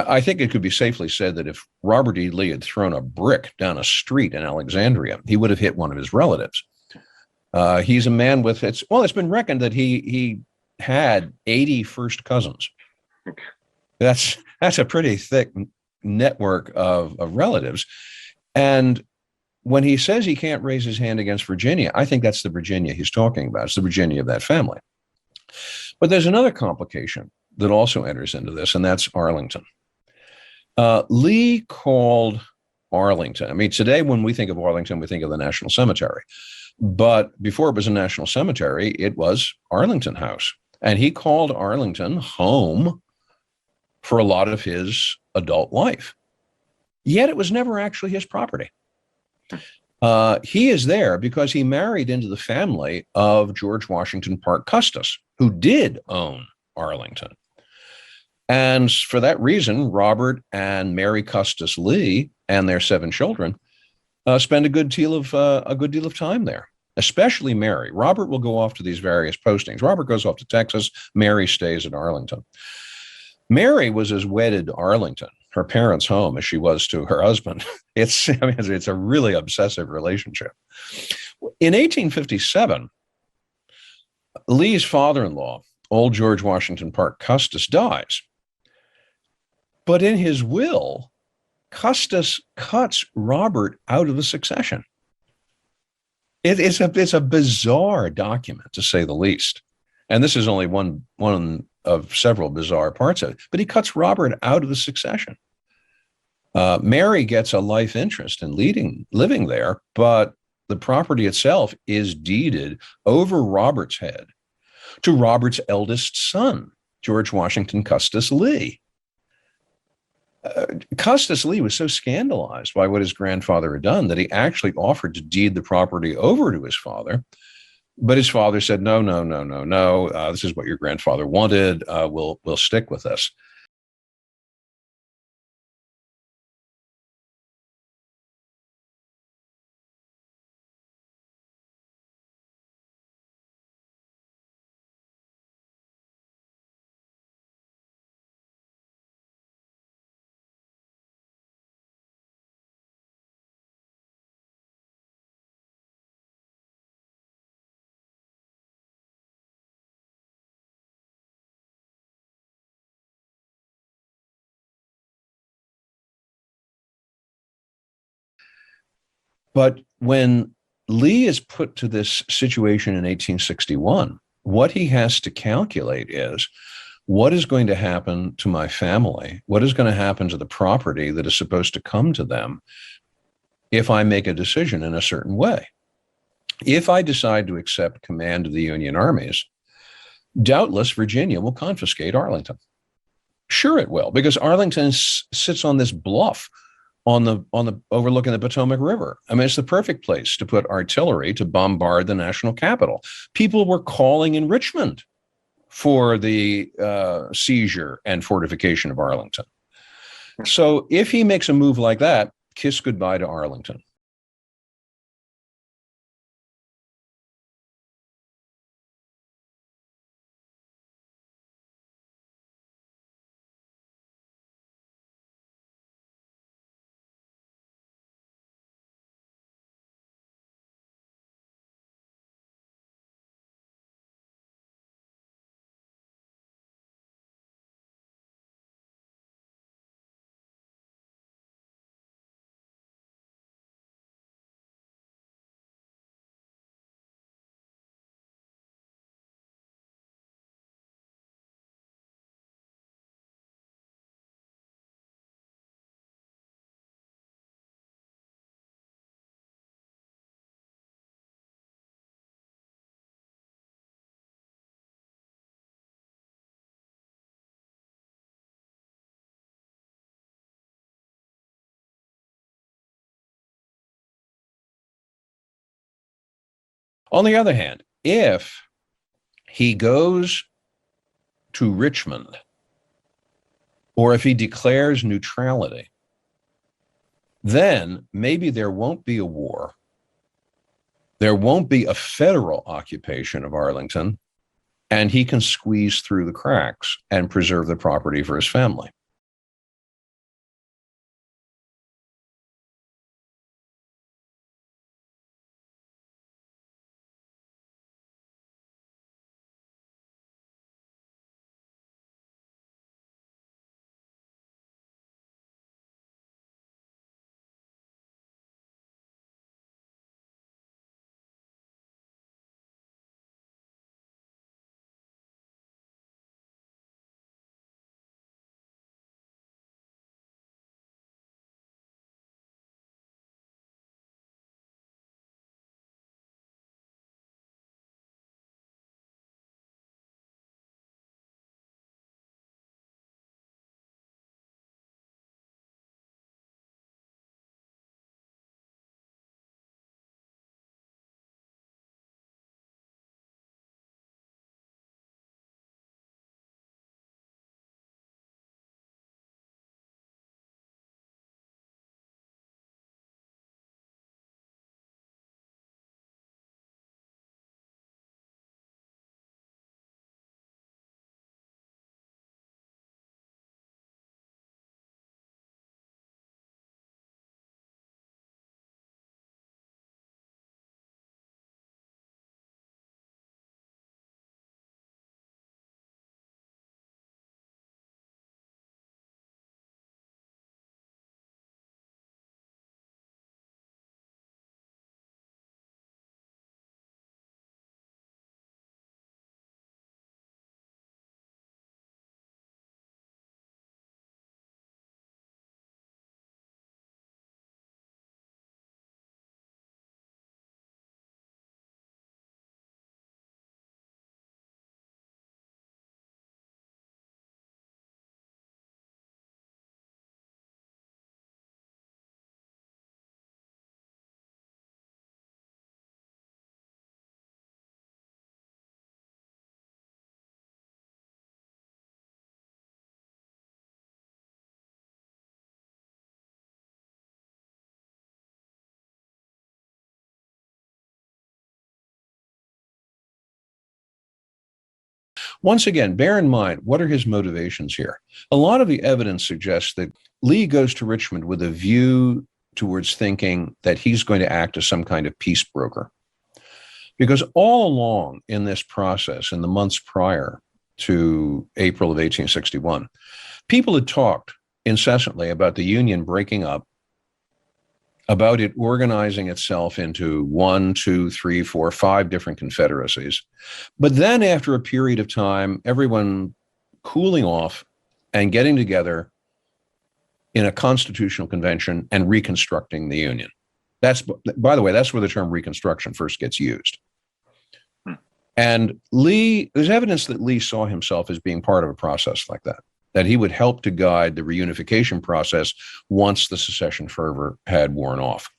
I think it could be safely said that if Robert E. Lee had thrown a brick down a street in Alexandria, he would have hit one of his relatives. He's a man with it's been reckoned that he had 80 first cousins. That's a pretty thick network of relatives. And when he says he can't raise his hand against Virginia, I think that's the Virginia he's talking about. It's the Virginia of that family. But there's another complication that also enters into this, and that's Arlington. Lee called Arlington. I mean, today when we think of Arlington, we think of the National Cemetery. But before it was a national cemetery, it was Arlington House. And he called Arlington home for a lot of his adult life. Yet it was never actually his property. He is there because he married into the family of George Washington Parke Custis, who did own Arlington. And for that reason, Robert and Mary Custis Lee and their 7 children spend a good deal of time there, especially Mary. Robert will go off to these various postings. Robert goes off to Texas. Mary stays at Arlington. Mary was as wedded to Arlington, her parents' home, as she was to her husband. It's a really obsessive relationship. In 1857, Lee's father-in-law, old George Washington Parke Custis, dies. But in his will, Custis cuts Robert out of the succession. It's a bizarre document, to say the least. And this is only one of several bizarre parts of it. But he cuts Robert out of the succession. Mary gets a life interest in living there, but the property itself is deeded over Robert's head to Robert's eldest son, George Washington Custis Lee. Custis Lee was so scandalized by what his grandfather had done that he actually offered to deed the property over to his father. But his father said, no. This is what your grandfather wanted. We'll stick with this. But when Lee is put to this situation in 1861, what he has to calculate is, what is going to happen to my family? What is going to happen to the property that is supposed to come to them if I make a decision in a certain way? If I decide to accept command of the Union armies, doubtless Virginia will confiscate Arlington. Sure it will, because Arlington sits on this bluff on the overlooking the Potomac River. I mean, it's the perfect place to put artillery to bombard the national capital. People were calling in Richmond for the seizure and fortification of Arlington. So if he makes a move like that, kiss goodbye to Arlington. On the other hand, if he goes to Richmond, or if he declares neutrality, then maybe there won't be a war. There won't be a federal occupation of Arlington, and he can squeeze through the cracks and preserve the property for his family. Once again, bear in mind, what are his motivations here? A lot of the evidence suggests that Lee goes to Richmond with a view towards thinking that he's going to act as some kind of peace broker. Because all along in this process, in the months prior to April of 1861, people had talked incessantly about the Union breaking up, about it organizing itself into 1, 2, 3, 4, 5 different confederacies. But then after a period of time, everyone cooling off and getting together in a constitutional convention and reconstructing the Union. That's, by the way, that's where the term Reconstruction first gets used. And Lee, there's evidence that Lee saw himself as being part of a process like that he would help to guide the reunification process once the secession fervor had worn off.